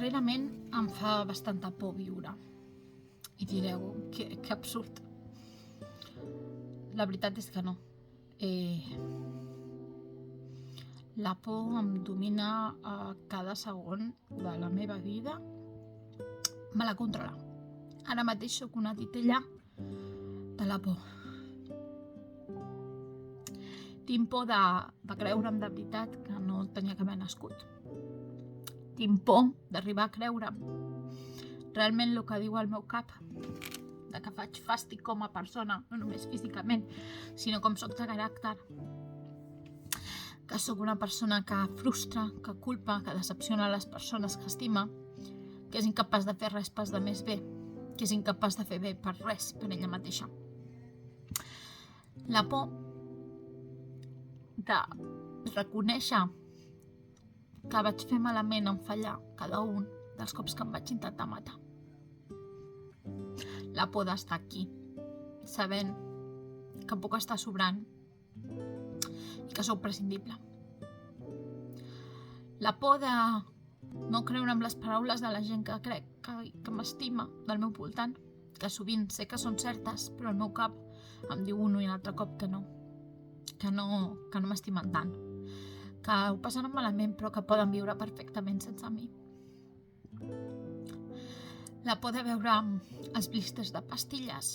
Darrerament em fa bastanta por viure. I direu, que absurd. La veritat és que no. La por em domina a cada segon de la meva vida. Me la controla. Ara mateix sóc una titella de la por. Tinc por de creure'm de veritat que no tenia que haver nascut. Tinc por d'arribar a creure realment el que diu el meu cap, de que faig fàstic com a persona, no només físicament, sinó com soc de caràcter, que sóc una persona que frustra, que culpa, que decepciona les persones que estima, que és incapaç de fer res pels de més bé, que és incapaç de fer bé per res per ella mateixa. La por de reconèixer que vaig fer malament en fallar cada un dels cops que em vaig intentar matar. La por d'estar aquí, sabent que puc estar sobrant i que sóc prescindible. La por de no creure en les paraules de la gent que crec que m'estima del meu voltant, que sovint sé que són certes, però el meu cap em diu un i un altre cop que no m'estimen tant, que ho passaran malament però que poden viure perfectament sense mi. La por de veure els blísters de pastilles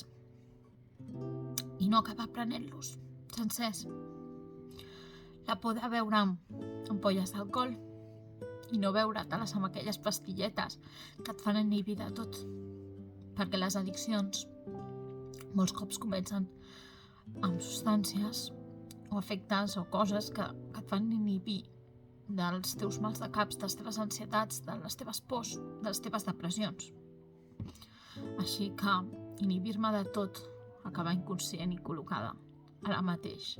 i no acabar prenent-los sencers. La por de veure ampolles d'alcohol i no veure-te-les amb aquelles pastilletes que et fan inhibir de tot. Perquè les addiccions molts cops comencen amb substàncies o efectes o coses que et fan inhibir dels teus mals de caps, de les teves ansietats, de les teves pors, de les teves depressions. Així que inhibir-me de tot, acabar inconscient i col·locada ara mateix,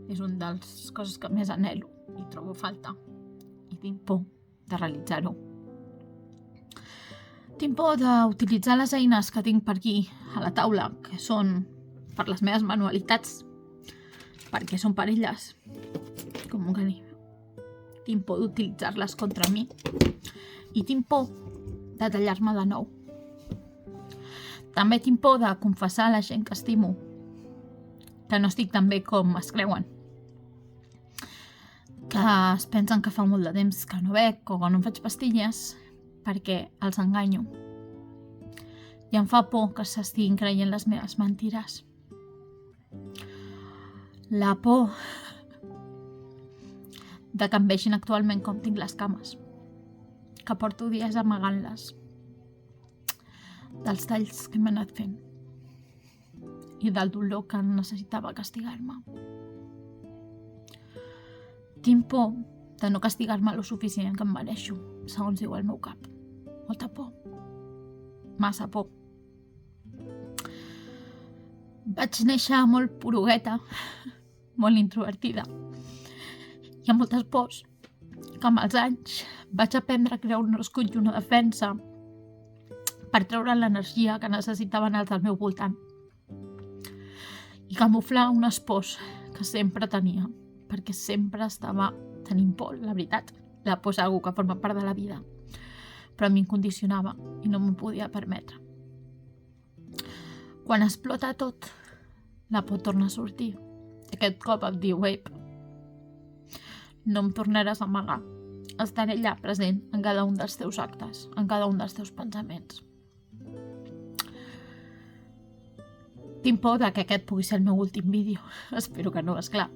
és una de les coses que més anhelo i trobo falta i tinc por de realitzar-ho. Tinc por d'utilitzar les eines que tinc per aquí a la taula, que són per les meves manualitats, perquè són per elles, com que tinc por d'utilitzar-les contra mi i tinc por de tallar-me de nou. També tinc por de confessar a la gent que estimo que no estic tan bé com es creuen, que es pensen que fa molt de temps que no bec o que no em faig pastilles perquè els enganyo i em fa por que s'estiguin creient les meves mentires. La por de que em vegin actualment com tinc les cames, que porto dies amagant-les, dels talls que m'he anat fent i del dolor que necessitava castigar-me. Tinc por de no castigar-me lo suficient que em mereixo, segons diu el meu cap. Molta por. Massa por. Vaig néixer molt porugueta, molt introvertida i amb moltes pors, que amb els anys vaig aprendre a crear un escut i una defensa per treure l'energia que necessitaven els del meu voltant i camuflar unes pors que sempre tenia, perquè sempre estava tenint por, la veritat. La por és algo que forma part de la vida, però em condicionava i no m'ho podia permetre. Quan explota tot, la por torna a sortir. Aquest cop em diu, no em tornaràs a amagar. Estaré allà present en cada un dels teus actes, en cada un dels teus pensaments. Tinc por que aquest pugui ser el meu últim vídeo. Espero que no, esclar.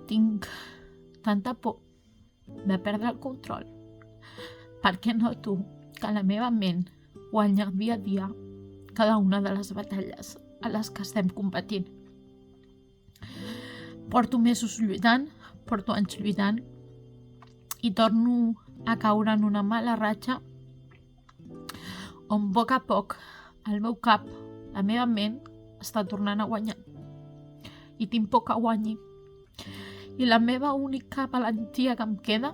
Tinc tanta por de perdre el control perquè noto que la meva ment guanya dia a dia cada una de les batalles a les que estem competint. Porto mesos lluitant, porto anys lluitant i torno a caure en una mala ratxa on a poc a poc el meu cap, la meva ment, està tornant a guanyar. I tinc por que guanyi. I la meva única valentia que em queda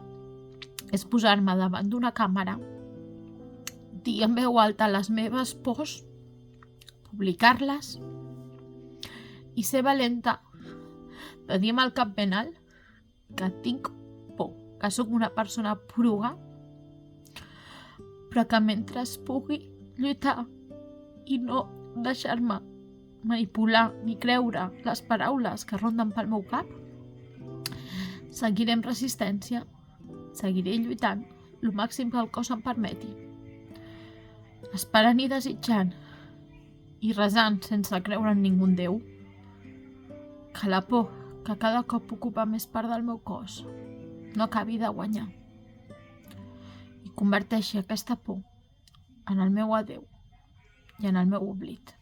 és posar-me davant d'una càmera, dir en veu alta les meves pors, publicar-les i ser valenta de dir amb el cap ben alt que tinc por, que sóc una persona poruga però que mentre pugui lluitar i no deixar-me manipular ni creure les paraules que ronden pel meu cap, seguiré en resistència, seguiré lluitant el màxim que el cos em permeti, esperant i desitjant i resant sense creure en ningú Déu, que la por que cada cop ocupa més part del meu cos no acabi de guanyar i converteixi aquesta por en el meu adeu i en el meu oblit.